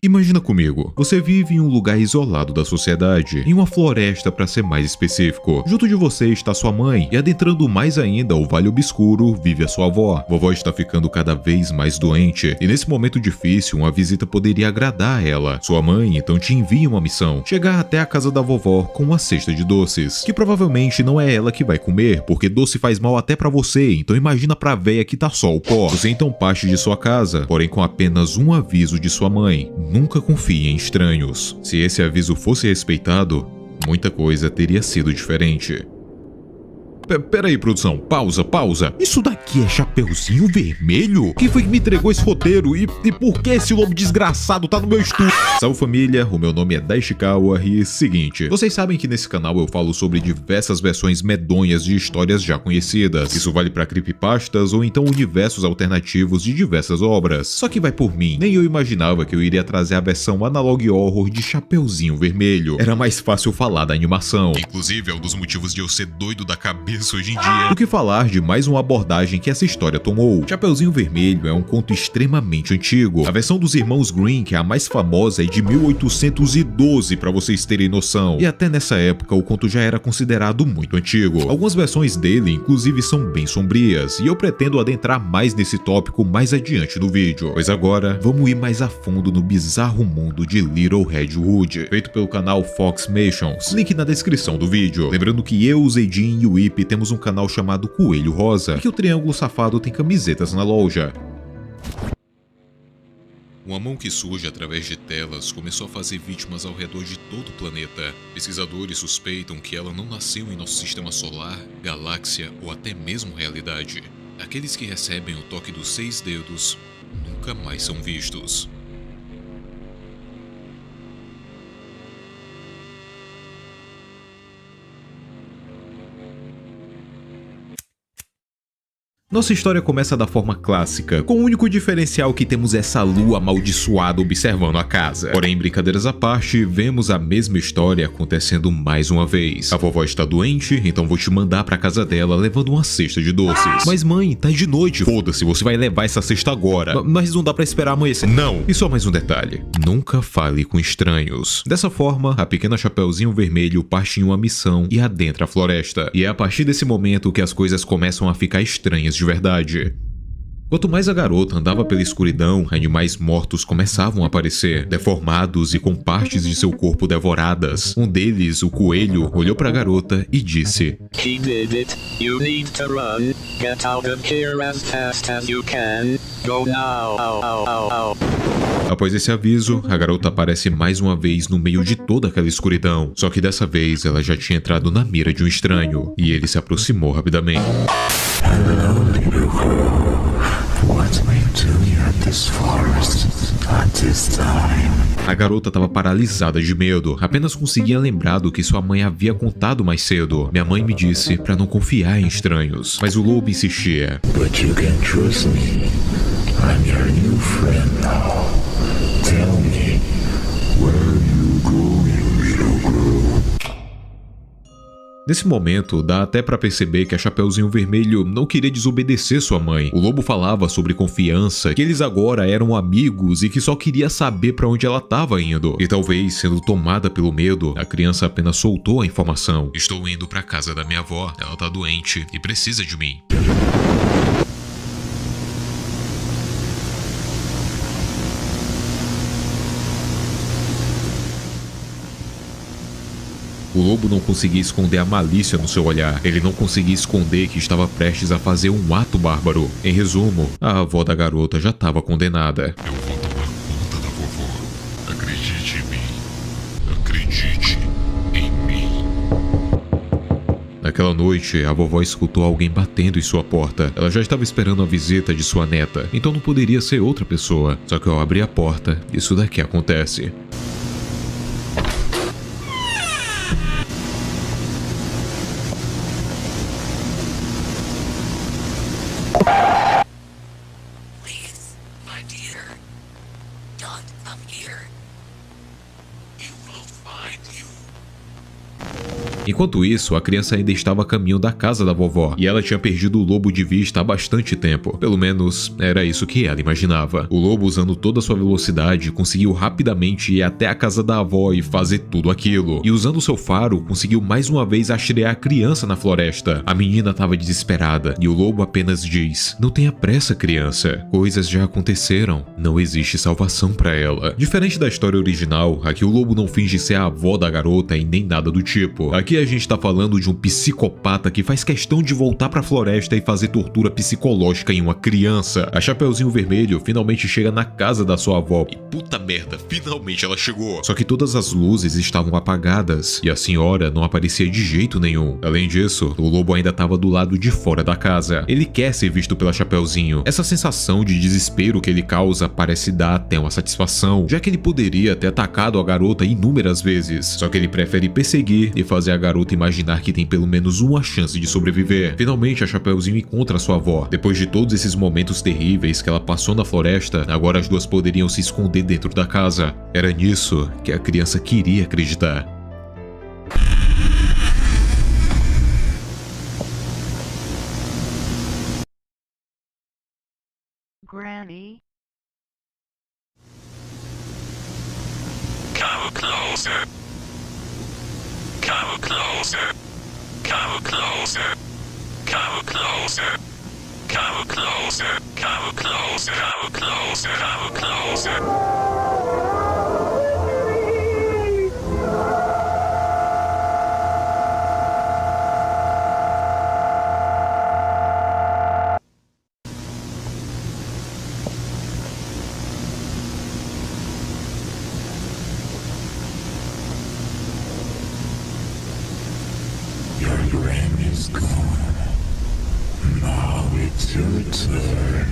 Imagina comigo, você vive em um lugar isolado da sociedade, em uma floresta para ser mais específico. Junto de você está sua mãe e adentrando mais ainda o Vale Obscuro vive a sua avó. Vovó está ficando cada vez mais doente e nesse momento difícil uma visita poderia agradar a ela. Sua mãe então te envia uma missão, chegar até a casa da vovó com uma cesta de doces, que provavelmente não é ela que vai comer, porque doce faz mal até pra você, então imagina pra véia que tá só o pó. Você então parte de sua casa, porém com apenas um aviso de sua mãe: nunca confie em estranhos. Se esse aviso fosse respeitado, muita coisa teria sido diferente. Pera aí, produção, pausa. Isso daqui é Chapeuzinho Vermelho? Quem foi que me entregou esse roteiro? E por que esse lobo desgraçado tá no meu estúdio? Salve família, o meu nome é Daishikawa e seguinte, vocês sabem que nesse canal eu falo sobre diversas versões medonhas de histórias já conhecidas. Isso vale pra creepypastas ou então universos alternativos de diversas obras. Só que vai por mim, nem eu imaginava que eu iria trazer a versão analog horror de Chapeuzinho Vermelho. Era mais fácil falar da animação. Inclusive é um dos motivos de eu ser doido da cabeça hoje em dia, do que falar de mais uma abordagem que essa história tomou. Chapeuzinho Vermelho é um conto extremamente antigo. A versão dos irmãos Grimm, que é a mais famosa, é de 1812, pra vocês terem noção. E até nessa época o conto já era considerado muito antigo. Algumas versões dele, inclusive, são bem sombrias, e eu pretendo adentrar mais nesse tópico mais adiante do vídeo. Pois agora, vamos ir mais a fundo no bizarro mundo de Little Red Hood, feito pelo canal Foxmations, link na descrição do vídeo. Lembrando que eu, o Zeidin e o Ip temos um canal chamado Coelho Rosa, e que o Triângulo Safado tem camisetas na loja. Uma mão que surge através de telas começou a fazer vítimas ao redor de todo o planeta. Pesquisadores suspeitam que ela não nasceu em nosso sistema solar, galáxia ou até mesmo realidade. Aqueles que recebem o toque dos 6 dedos nunca mais são vistos. Nossa história começa da forma clássica, com o único diferencial que temos essa lua amaldiçoada observando a casa. Porém, brincadeiras à parte, vemos a mesma história acontecendo mais uma vez. A vovó está doente, então vou te mandar pra casa dela levando uma cesta de doces. Mas mãe, tá de noite. Foda-se, você vai levar essa cesta agora. Mas não dá pra esperar amanhecer. Não! E só mais um detalhe. Nunca fale com estranhos. Dessa forma, a pequena Chapeuzinho Vermelho parte em uma missão e adentra a floresta. E é a partir desse momento que as coisas começam a ficar estranhas de verdade. Quanto mais a garota andava pela escuridão, animais mortos começavam a aparecer, deformados e com partes de seu corpo devoradas. Um deles, o coelho, olhou para a garota e disse: He did it. You need to run. Get out of here as fast as you can. Go now. Após esse aviso, a garota aparece mais uma vez no meio de toda aquela escuridão. Só que dessa vez ela já tinha entrado na mira de um estranho, e ele se aproximou rapidamente. Hello, little girl. What are you doing at this forest at this time? A garota estava paralisada de medo, apenas conseguia lembrar do que sua mãe havia contado mais cedo. Minha mãe me disse para não confiar em estranhos, mas o lobo insistia. But you can trust me. I'm your new friend now. Tell me, where are you going, little girl? Nesse momento, dá até pra perceber que a Chapeuzinho Vermelho não queria desobedecer sua mãe. O lobo falava sobre confiança, que eles agora eram amigos e que só queria saber pra onde ela estava indo. E talvez, sendo tomada pelo medo, a criança apenas soltou a informação. Estou indo pra casa da minha avó, ela tá doente e precisa de mim. O lobo não conseguia esconder a malícia no seu olhar. Ele não conseguia esconder que estava prestes a fazer um ato bárbaro. Em resumo, a avó da garota já estava condenada. Eu vou tomar conta da vovó. Acredite em mim. Acredite em mim. Naquela noite, a vovó escutou alguém batendo em sua porta. Ela já estava esperando a visita de sua neta, então não poderia ser outra pessoa. Só que ao abrir a porta, isso daqui acontece. Enquanto isso, a criança ainda estava a caminho da casa da vovó, e ela tinha perdido o lobo de vista há bastante tempo. Pelo menos, era isso que ela imaginava. O lobo, usando toda a sua velocidade, conseguiu rapidamente ir até a casa da avó e fazer tudo aquilo. E usando seu faro, conseguiu mais uma vez rastrear a criança na floresta. A menina estava desesperada, e o lobo apenas diz: "Não tenha pressa, criança. Coisas já aconteceram. Não existe salvação para ela." Diferente da história original, aqui o lobo não finge ser a avó da garota e nem nada do tipo. Aqui a gente tá falando de um psicopata que faz questão de voltar pra floresta e fazer tortura psicológica em uma criança. A Chapeuzinho Vermelho finalmente chega na casa da sua avó e puta merda, finalmente ela chegou. Só que todas as luzes estavam apagadas e a senhora não aparecia de jeito nenhum. Além disso, o lobo ainda estava do lado de fora da casa. Ele quer ser visto pela Chapeuzinho. Essa sensação de desespero que ele causa parece dar até uma satisfação, já que ele poderia ter atacado a garota inúmeras vezes. Só que ele prefere perseguir e fazer a garota imaginar que tem pelo menos uma chance de sobreviver. Finalmente a Chapeuzinho encontra sua avó. Depois de todos esses momentos terríveis que ela passou na floresta, agora as duas poderiam se esconder dentro da casa. Era nisso que a criança queria acreditar. Granny? Come closer. Come closer. Come closer. Come closer. Come closer. Come closer. Come closer. Come closer. Your friend is gone. Now it's your turn.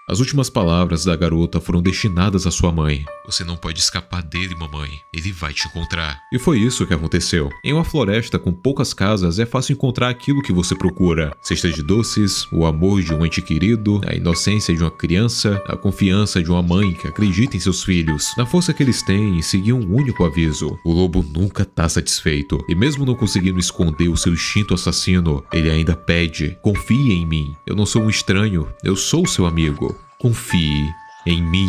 As últimas palavras da garota foram destinadas à sua mãe. "Você não pode escapar dele, mamãe. Ele vai te encontrar." E foi isso que aconteceu. Em uma floresta com poucas casas, é fácil encontrar aquilo que você procura. Cestas de doces, o amor de um ente querido, a inocência de uma criança, a confiança de uma mãe que acredita em seus filhos, na força que eles têm em seguir um único aviso. O lobo nunca tá satisfeito. E mesmo não conseguindo esconder o seu instinto assassino, ele ainda pede: "Confie em mim. Eu não sou um estranho. Eu sou seu amigo. Confie em mim."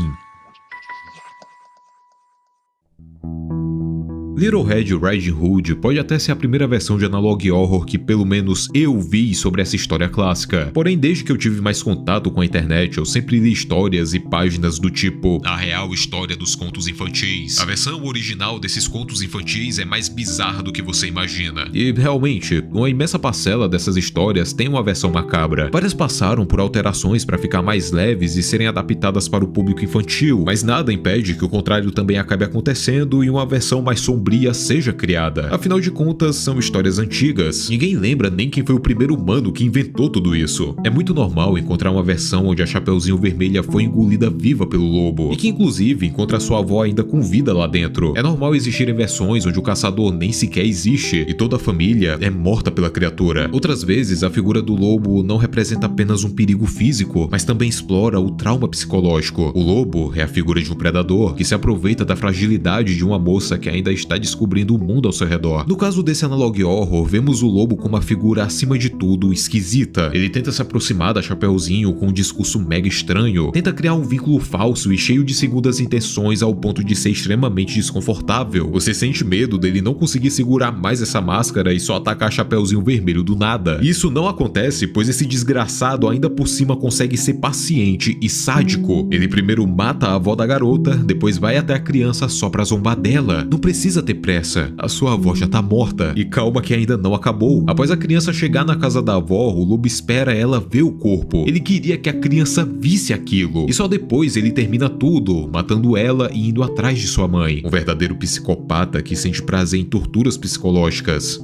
Little Red Riding Hood pode até ser a primeira versão de analog horror que pelo menos eu vi sobre essa história clássica. Porém, desde que eu tive mais contato com a internet, eu sempre li histórias e páginas do tipo "A real história dos contos infantis. A versão original desses contos infantis é mais bizarra do que você imagina." E realmente, uma imensa parcela dessas histórias tem uma versão macabra. Várias passaram por alterações para ficar mais leves e serem adaptadas para o público infantil, mas nada impede que o contrário também acabe acontecendo e uma versão mais sombria seja criada. Afinal de contas, são histórias antigas. Ninguém lembra nem quem foi o primeiro humano que inventou tudo isso. É muito normal encontrar uma versão onde a Chapeuzinho Vermelha foi engolida viva pelo lobo, e que inclusive encontra sua avó ainda com vida lá dentro. É normal existirem versões onde o caçador nem sequer existe e toda a família é morta pela criatura. Outras vezes, a figura do lobo não representa apenas um perigo físico, mas também explora o trauma psicológico. O lobo é a figura de um predador que se aproveita da fragilidade de uma moça que ainda está descobrindo o mundo ao seu redor. No caso desse analog horror, vemos o lobo como uma figura acima de tudo esquisita. Ele tenta se aproximar da Chapeuzinho com um discurso mega estranho, tenta criar um vínculo falso e cheio de segundas intenções ao ponto de ser extremamente desconfortável. Você sente medo dele não conseguir segurar mais essa máscara e só atacar Chapeuzinho Vermelho do nada. E isso não acontece, pois esse desgraçado ainda por cima consegue ser paciente e sádico. Ele primeiro mata a avó da garota, depois vai até a criança só pra zombar dela. Não precisa ter pressa, a sua avó já tá morta. E calma que ainda não acabou. Após a criança chegar na casa da avó, o lobo espera ela ver o corpo. Ele queria que a criança visse aquilo. E só depois ele termina tudo, matando ela e indo atrás de sua mãe. Um verdadeiro psicopata que sente prazer em torturas psicológicas.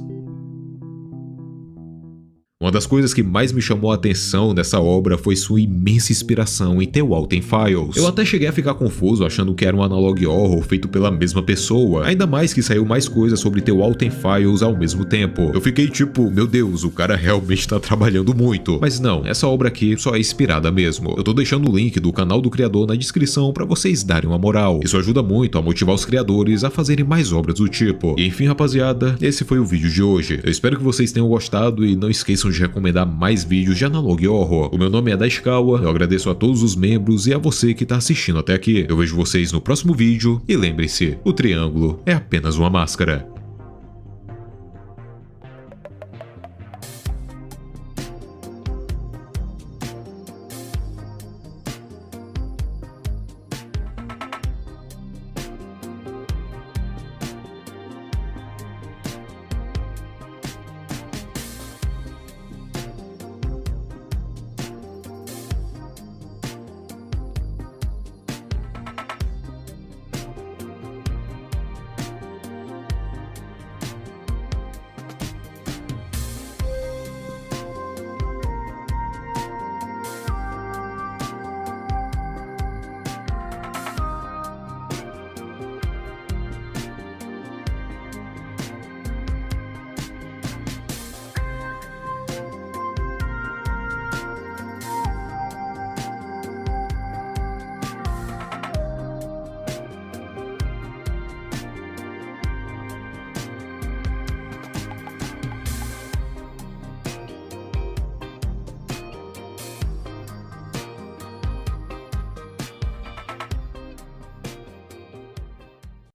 Uma das coisas que mais me chamou a atenção nessa obra foi sua imensa inspiração em The Walten Files. Eu até cheguei a ficar confuso achando que era um analog horror feito pela mesma pessoa, ainda mais que saiu mais coisas sobre The Walten Files ao mesmo tempo. Eu fiquei tipo, meu Deus, o cara realmente tá trabalhando muito. Mas não, essa obra aqui só é inspirada mesmo. Eu tô deixando o link do canal do criador na descrição pra vocês darem uma moral. Isso ajuda muito a motivar os criadores a fazerem mais obras do tipo. E enfim, rapaziada, esse foi o vídeo de hoje. Eu espero que vocês tenham gostado e não esqueçam de recomendar mais vídeos de analog horror. O meu nome é Daishikawa, eu agradeço a todos os membros e a você que tá assistindo até aqui. Eu vejo vocês no próximo vídeo e lembre-se, o triângulo é apenas uma máscara.